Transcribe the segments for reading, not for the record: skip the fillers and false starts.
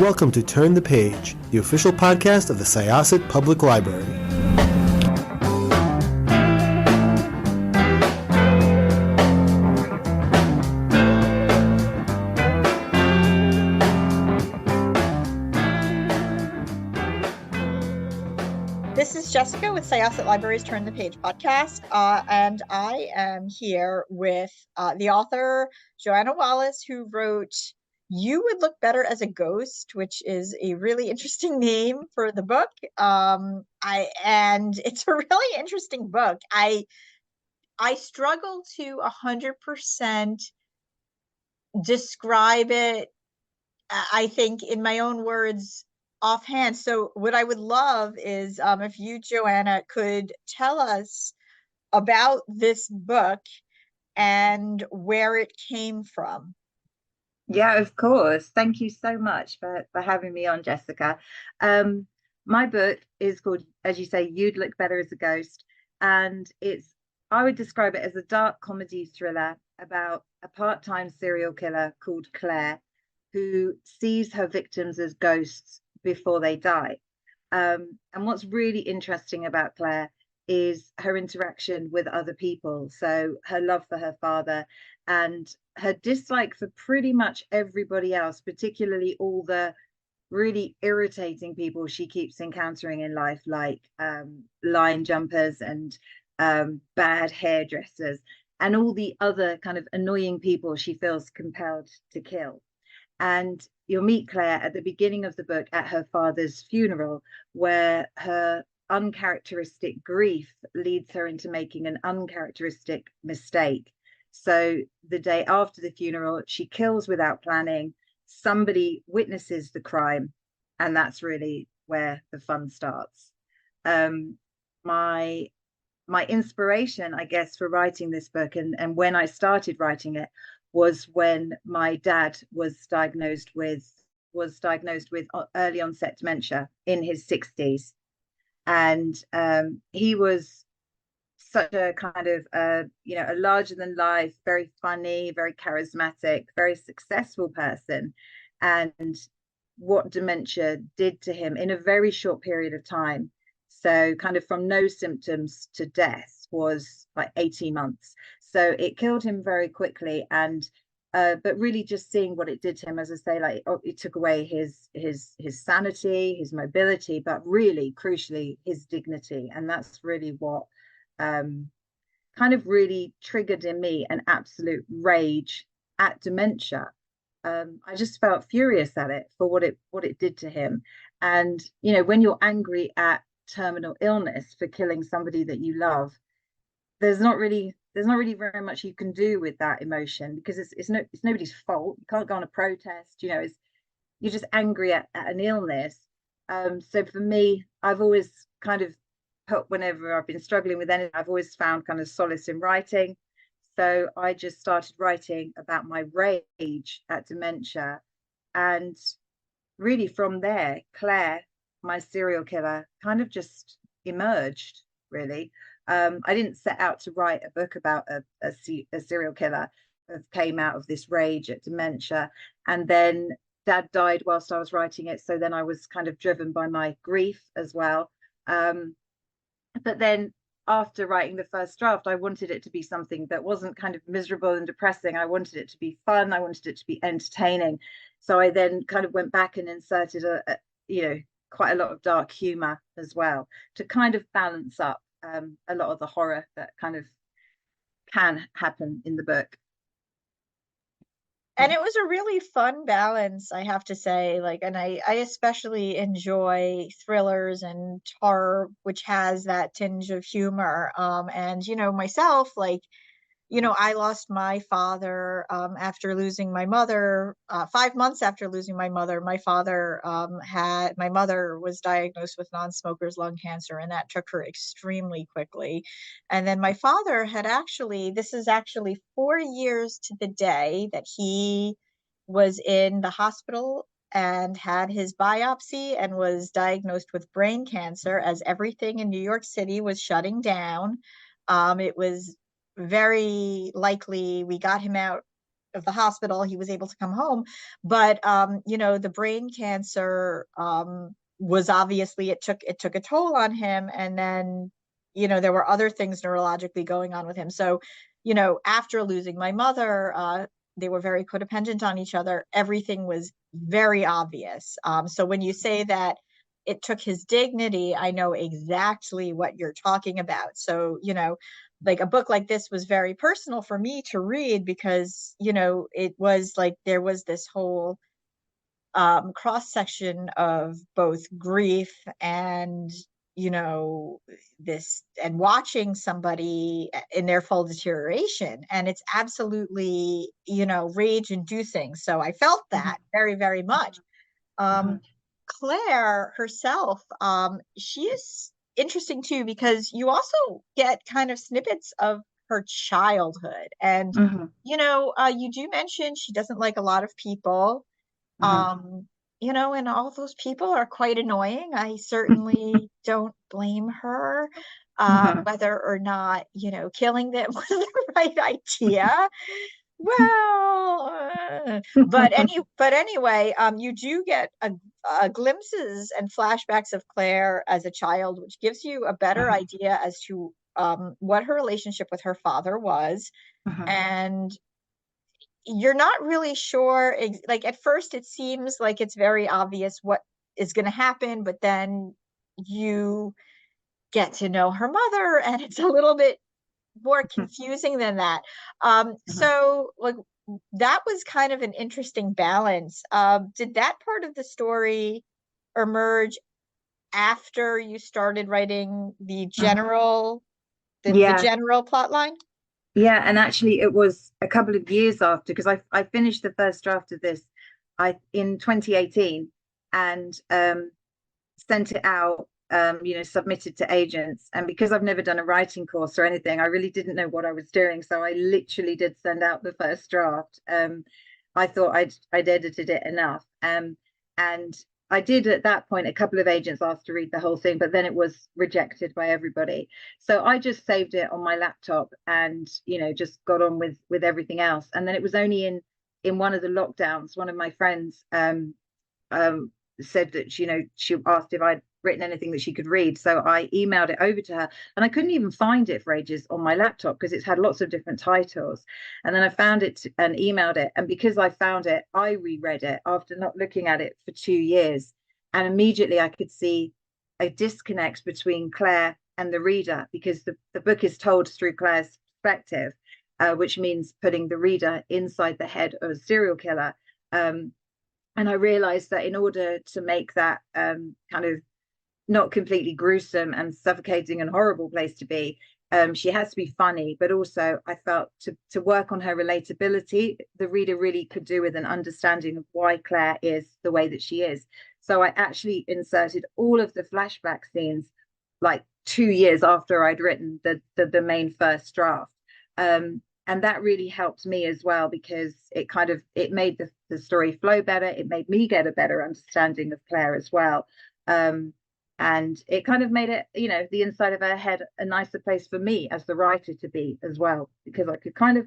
welcome to Turn the Page, the official podcast of the Syosset Public Library. This is Jessica with Syosset Library's Turn the Page podcast, and I am here with the author, Joanna Wallace, who wrote You Would Look Better as a Ghost, which is a really interesting name for the book. And it's a really interesting book. I struggle to 100% describe it, I think, in my own words, offhand. So what I would love is if you, Joanna, could tell us about this book and where it came from. Yeah, of course. Thank you so much for having me on, Jessica. My book is called, as you say, You'd Look Better as a Ghost. And I would describe it as a dark comedy thriller about a part-time serial killer called Claire, who sees her victims as ghosts before they die. And what's really interesting about Claire is her interaction with other people. So her love for her father and her dislike for pretty much everybody else, particularly all the really irritating people she keeps encountering in life, like line jumpers and bad hairdressers and all the other kind of annoying people she feels compelled to kill. And you'll meet Claire at the beginning of the book at her father's funeral, where her uncharacteristic grief leads her into making an uncharacteristic mistake. So the day after the funeral, she kills without planning. Somebody witnesses the crime, and that's really where the fun starts. My inspiration, I guess, for writing this book and when I started writing it was when my dad was diagnosed with early onset dementia in his 60s. And he was such a kind of a larger than life, very funny, very charismatic, very successful person. And what dementia did to him in a very short period of time, so kind of from no symptoms to death, was like 18 months. So it killed him very quickly. And but really just seeing what it did to him, as I say, like it took away his sanity, his mobility, but really crucially his dignity. And that's really what kind of really triggered in me an absolute rage at dementia. I just felt furious at it for what it did to him. And when you're angry at terminal illness for killing somebody that you love, there's not really very much you can do with that emotion, because it's nobody's fault. You can't go on a protest. You're just angry at an illness. So for me, I've always kind of whenever I've been struggling with anything, I've always found kind of solace in writing. So I just started writing about my rage at dementia, and really from there, Claire, my serial killer, kind of just emerged, really. I didn't set out to write a book about a serial killer. It came out of this rage at dementia. And then Dad died whilst I was writing it. So then I was kind of driven by my grief as well. But then after writing the first draft, I wanted it to be something that wasn't kind of miserable and depressing. I wanted it to be fun. I wanted it to be entertaining. So I then kind of went back and inserted quite a lot of dark humor as well, to kind of balance up a lot of the horror that kind of can happen in the book. And it was a really fun balance, I have to say. And I especially enjoy thrillers and horror, which has that tinge of humor. And myself, I lost my father after losing my mother. 5 months after losing my mother, my mother was diagnosed with non-smoker's lung cancer, and that took her extremely quickly. And then my father this is actually 4 years to the day that he was in the hospital and had his biopsy and was diagnosed with brain cancer, as everything in New York City was shutting down. It was very likely we got him out of the hospital. He was able to come home, but you know, the brain cancer was obviously, it took a toll on him, and then, you know, there were other things neurologically going on with him. So, you know, after losing my mother, they were very codependent on each other. Everything was very obvious. So when you say that it took his dignity, I know exactly what you're talking about. So, you know, like a book like this was very personal for me to read because, you know, it was like there was this whole cross section of both grief and, you know, this, and watching somebody in their full deterioration, and it's absolutely, you know, rage inducing. So I felt that very, very much. um Claire herself, she is interesting too, because you also get kind of snippets of her childhood. And, Mhm. you know, you do mention she doesn't like a lot of people. Mhm. You know, and all those people are quite annoying. I certainly don't blame her, Mhm. whether or not, you know, killing them was the right idea. Well, but anyway, you do get glimpses and flashbacks of Claire as a child, which gives you a better Mhm. idea as to what her relationship with her father was. Mhm. And you're not really sure, like at first it seems like it's very obvious what is going to happen, but then you get to know her mother, and it's a little bit more confusing than that. Mhm. So like that was kind of an interesting balance. Did that part of the story emerge after you started writing Mhm. the Yeah, general plot line? yeah, and actually, it was a couple of years after because I finished the first draft of this I in 2018 and sent it out, submitted to agents. And because I've never done a writing course or anything, I really didn't know what I was doing. So I literally did send out the first draft. I thought I'd edited it enough. And I did at that point, a couple of agents asked to read the whole thing, but then it was rejected by everybody. So I just saved it on my laptop and, just got on with everything else. And then it was only in one of the lockdowns, one of my friends um, said that she asked if I'd written anything that she could read. So I emailed it over to her, and I couldn't even find it for ages on my laptop because it's had lots of different titles. And then I found it and emailed it, and because I found it, I reread it after not looking at it for 2 years, and immediately I could see a disconnect between Claire and the reader because the book is told through Claire's perspective, which means putting the reader inside the head of a serial killer. And I realized that in order to make that kind of not completely gruesome and suffocating and horrible place to be, she has to be funny, but also I felt to work on her relatability, the reader really could do with an understanding of why Claire is the way that she is. So I actually inserted all of the flashback scenes like 2 years after I'd written the main first draft. And that really helped me as well because it made the story flow better. It made me get a better understanding of Claire as well. And it kind of made it, the inside of her head a nicer place for me as the writer to be as well, because I could kind of,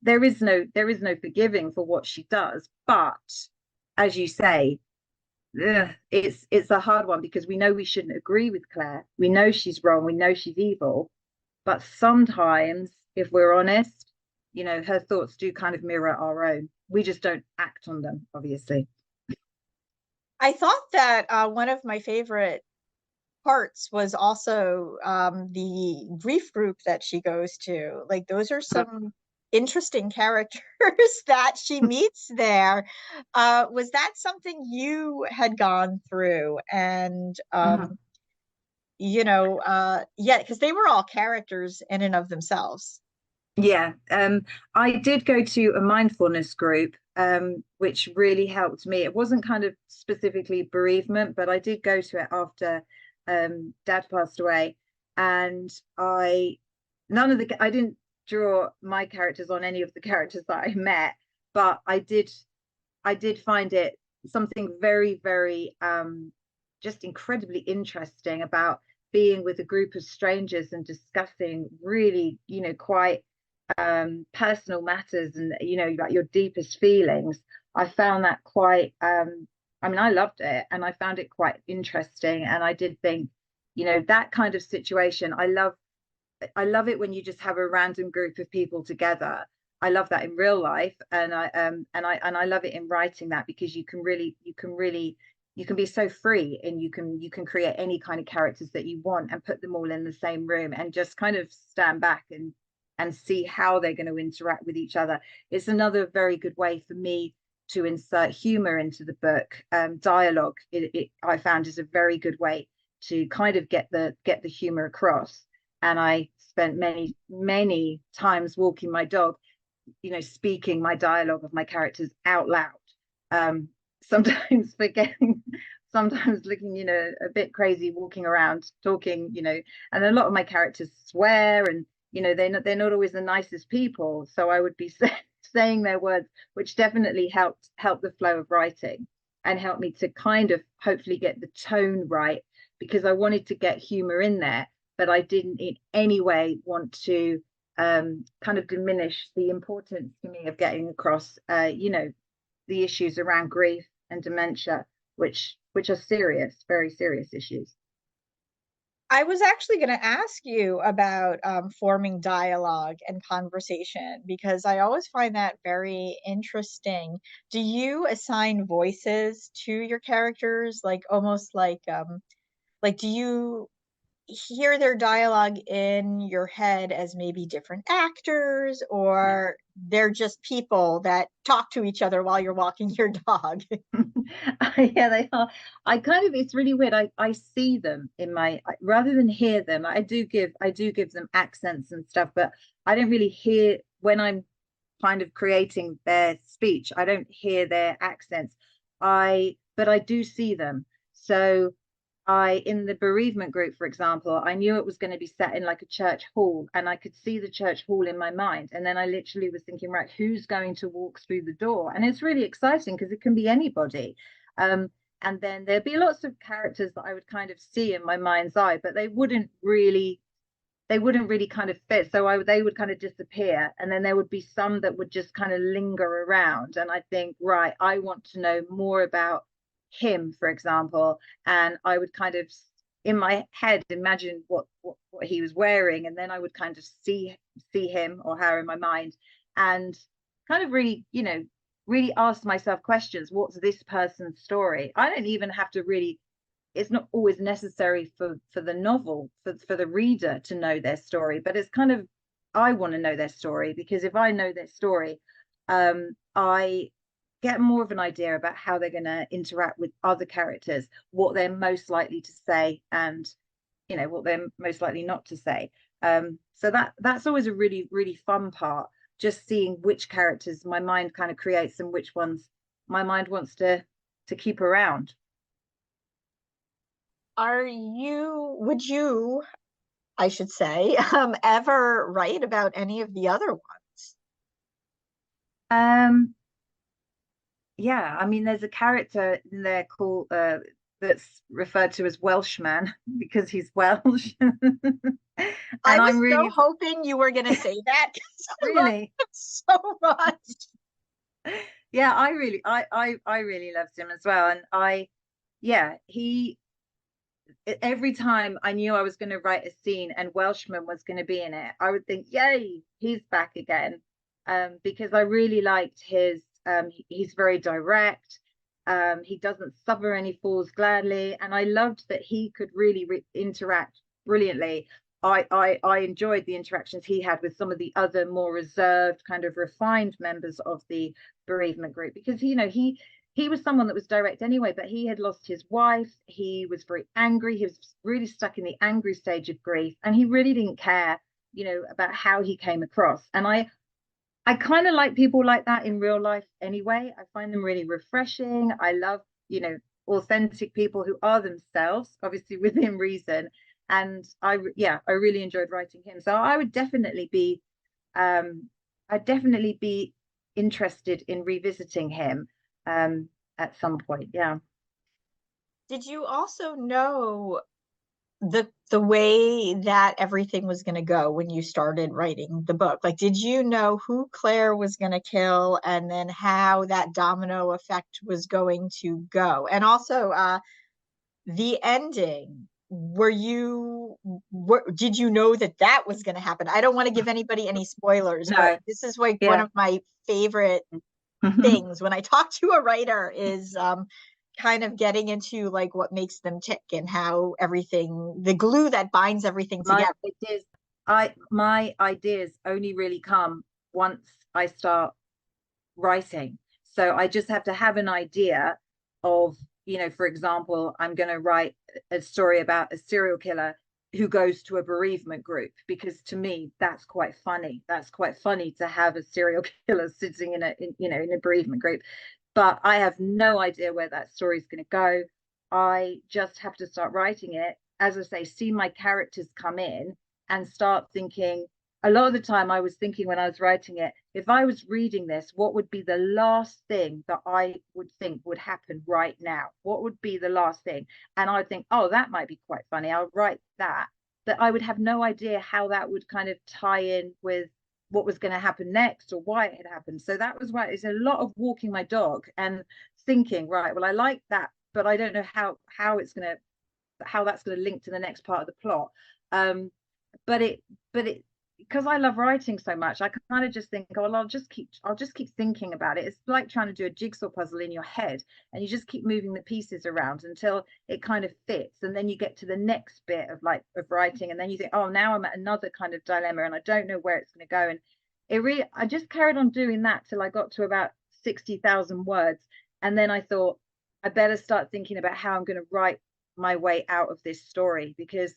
there is no forgiving for what she does, but as you say, it's a hard one because we know we shouldn't agree with Claire. We know she's wrong. We know she's evil, but sometimes, if we're honest, her thoughts do kind of mirror our own. We just don't act on them, obviously. I thought that one of my favorite parts was also the grief group that she goes to. Like those are some interesting characters that she meets there. Was that something you had gone through? And Mhm. yeah, because they were all characters in and of themselves. Yeah, I did go to a mindfulness group, which really helped me. It wasn't kind of specifically bereavement, but I did go to it after Dad passed away, and I didn't draw my characters on any of the characters that I met, but I did find it something very, very just incredibly interesting about being with a group of strangers and discussing really, quite personal matters and, you know, like your deepest feelings, I found that quite, I mean, I loved it and I found it quite interesting. And I did think, you know, that kind of situation, I love it when you just have a random group of people together. I love that in real life, and I love it in writing that, because you can be so free, and you can create any kind of characters that you want and put them all in the same room and just kind of stand back and see how they're going to interact with each other. It's another very good way for me to insert humor into the book. Dialogue, I found, is a very good way to kind of get the humor across. And I spent many times walking my dog, you know, speaking my dialogue of my characters out loud. Sometimes forgetting, sometimes looking, you know, a bit crazy, walking around talking, you know. And a lot of my characters swear, and, you know, they're not always the nicest people, so I would be saying their words, which definitely helped the flow of writing and helped me to kind of hopefully get the tone right, because I wanted to get humor in there, but I didn't in any way want to kind of diminish the importance to me of getting across, you know, the issues around grief and dementia, which are serious, very serious issues. I was actually going to ask you about forming dialogue and conversation, because I always find that very interesting. Do you assign voices to your characters, like almost like do you hear their dialogue in your head as maybe different actors, or they're just people that talk to each other while you're walking your dog? Yeah, they are. I kind of, it's really weird. I see them in my, rather than hear them. I do give them accents and stuff, but I don't really hear when I'm kind of creating their speech. I don't hear their accents. But I do see them. So in the bereavement group, for example, I knew it was going to be set in like a church hall, and I could see the church hall in my mind. And then I literally was thinking, right, who's going to walk through the door? And it's really exciting because it can be anybody. And then there'd be lots of characters that I would kind of see in my mind's eye, but they wouldn't really kind of fit. So they would kind of disappear. And then there would be some that would just kind of linger around. And I think, right, I want to know more about him, for example. And I would kind of, in my head, imagine what he was wearing. And then I would kind of see him or her in my mind, and kind of really, you know, really ask myself questions. What's this person's story? I don't even have to really, it's not always necessary for the novel, for the reader to know their story, but it's kind of, I want to know their story, because if I know their story, I get more of an idea about how they're going to interact with other characters, what they're most likely to say, and, you know, what they're most likely not to say. So that's always a really, really fun part, just seeing which characters my mind kind of creates and which ones my mind wants to keep around. Would you, I should say, ever write about any of the other ones? Um, yeah, I mean, there's a character in there called that's referred to as Welshman because he's Welsh. I And was I'm so really, hoping you were going to say that, because I love really, him so much. yeah, I really loved him as well. And yeah, every time I knew I was going to write a scene and Welshman was going to be in it, I would think, yay, he's back again. Because I really liked he's very direct. He doesn't suffer any falls gladly. And I loved that he could really interact brilliantly. I enjoyed the interactions he had with some of the other more reserved, kind of refined members of the bereavement group, because, you know, he was someone that was direct anyway, but he had lost his wife. He was very angry. He was really stuck in the angry stage of grief, and he really didn't care, you know, about how he came across. And I kind of like people like that in real life anyway. I find them really refreshing. I love, you know, authentic people who are themselves, obviously within reason. And I really enjoyed writing him. So I'd definitely be interested in revisiting him at some point. Yeah. Did you also know the way that everything was going to go when you started writing the book? Like, did you know who Claire was going to kill, and then how that domino effect was going to go? And also, the ending. Did you know that that was going to happen? I don't want to give anybody any spoilers, but No. this is like one Yeah. of my favorite things when I talk to a writer is kind of getting into like what makes them tick and how everything, the glue that binds everything My together. ideas, my ideas only really come once I start writing. So I just have to have an idea of, for example, I'm going to write a story about a serial killer who goes to a bereavement group, because to me that's quite funny. That's quite funny to have a serial killer sitting in a bereavement group. But I have no idea where that story is going to go. I just have to start writing it. As I say, see my characters come in and start thinking. A lot of the time I was thinking when I was writing it, if I was reading this, what would be the last thing that I would think would happen right now? What would be the last thing? And I would think, oh, that might be quite funny. I'll write that. But I would have no idea how that would kind of tie in with what was going to happen next or why it had happened. So that was why it's a lot of walking my dog and thinking, right, well, I like that, but I don't know how it's going to, how that's going to link to the next part of the plot. Um, but it because I love writing so much, I kind of just think, oh, well, I'll just keep thinking about it. It's like trying to do a jigsaw puzzle in your head, and you just keep moving the pieces around until it kind of fits, and then you get to the next bit of writing, and then you think, oh, now I'm at another kind of dilemma, and I don't know where it's going to go. And I just carried on doing that till I got to about 60,000 words, and then I thought I better start thinking about how I'm going to write my way out of this story, because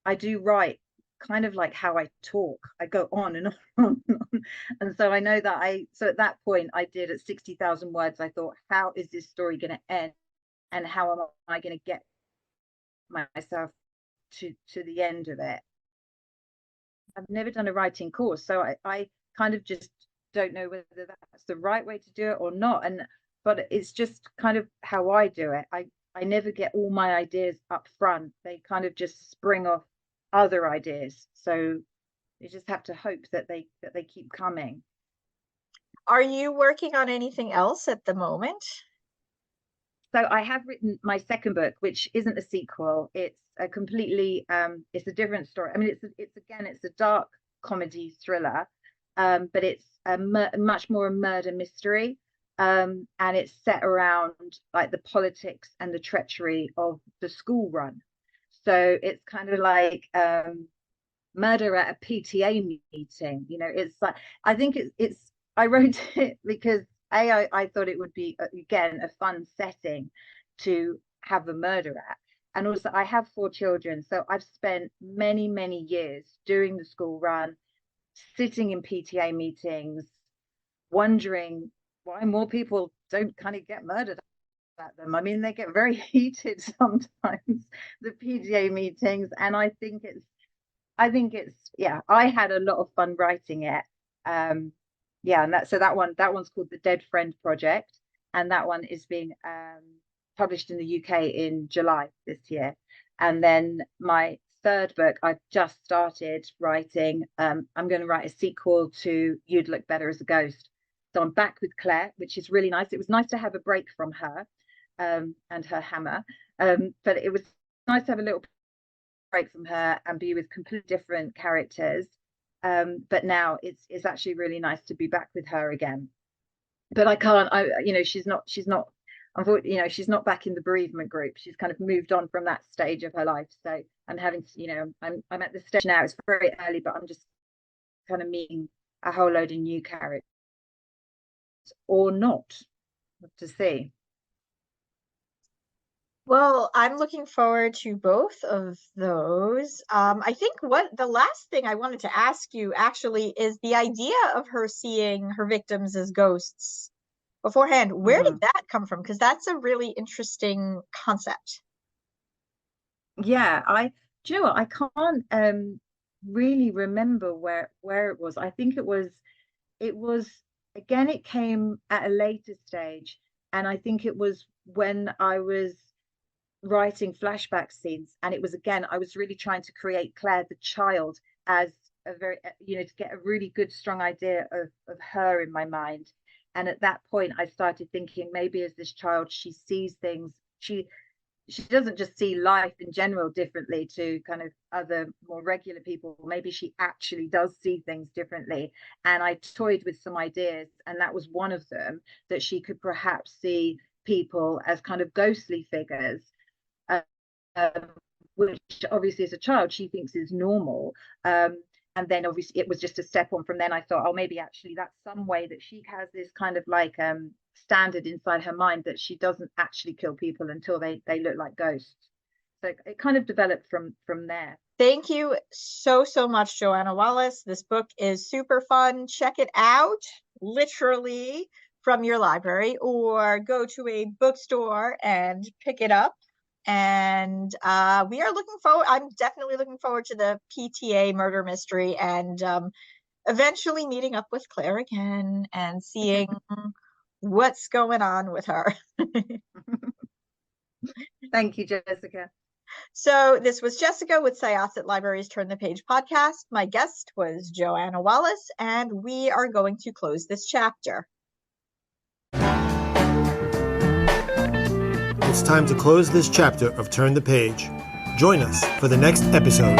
I do write kind of like how I talk. I go on and on and on. And so I know that so at that point I did at 60,000 words, I thought, how is this story going to end? And how am I going to get myself to the end of it? I've never done a writing course, so I kind of just don't know whether that's the right way to do it or not. But it's just kind of how I do it. I never get all my ideas up front. They kind of just spring off other ideas. So you just have to hope that they keep coming. Are you working on anything else at the moment? So I have written my second book, which isn't a sequel. It's a completely it's a different story. I mean, it's a dark comedy thriller, but it's much more a murder mystery. And it's set around like the politics and the treachery of the school run. So it's kind of like murder at a PTA meeting. It's like, I think I wrote it because I thought it would be again a fun setting to have a murder at. And also I have 4 children, so I've spent many years doing the school run, sitting in PTA meetings, wondering why more people don't kind of get murdered at them. I mean, they get very heated sometimes, the PTA meetings, and I think it's yeah, I had a lot of fun writing it. Yeah, and that one's called the Dead Friend Project, and that one is being published in the UK in July this year. And then my third book I've just started writing. I'm going to write a sequel to You'd Look Better as a Ghost. So I'm back with Claire, which is really nice. It was nice to have a break from her and her hammer, but it was nice to have a little break from her and be with completely different characters. But now it's actually really nice to be back with her again. But I can't. She's not. Unfortunately, she's not back in the bereavement group. She's kind of moved on from that stage of her life. So I'm having to, I'm at this stage now. It's very early, but I'm just kind of meeting a whole load of new characters, or not, to see. Well, I'm looking forward to both of those. I think what the last thing I wanted to ask you actually is the idea of her seeing her victims as ghosts beforehand. Where did that come from? Because that's a really interesting concept. Yeah, do you know what? I can't really remember where it was. I think it was again, it came at a later stage, and I think it was when I was writing flashback scenes, and it was, again, I was really trying to create Claire the child as a very, to get a really good strong idea of her in my mind. And at that point I started thinking, maybe as this child, she sees things, she doesn't just see life in general differently to kind of other more regular people. Maybe she actually does see things differently. And I toyed with some ideas, and that was one of them, that she could perhaps see people as kind of ghostly figures, which obviously as a child she thinks is normal. And then obviously it was just a step on from then. I thought, oh, maybe actually that's some way that she has this kind of like standard inside her mind that she doesn't actually kill people until they look like ghosts. So it kind of developed from there. Thank you so much, Joanna Wallace. This book is super fun. Check it out, literally from your library, or go to a bookstore and pick it up. And we are looking forward. I'm definitely looking forward to the PTA murder mystery, and eventually meeting up with Claire again and seeing what's going on with her. Thank you, Jessica. So this was Jessica with Syosset Libraries Turn the Page podcast. My guest was Joanna Wallace, and we are going to close this chapter. It's time to close this chapter of Turn the Page. Join us for the next episode.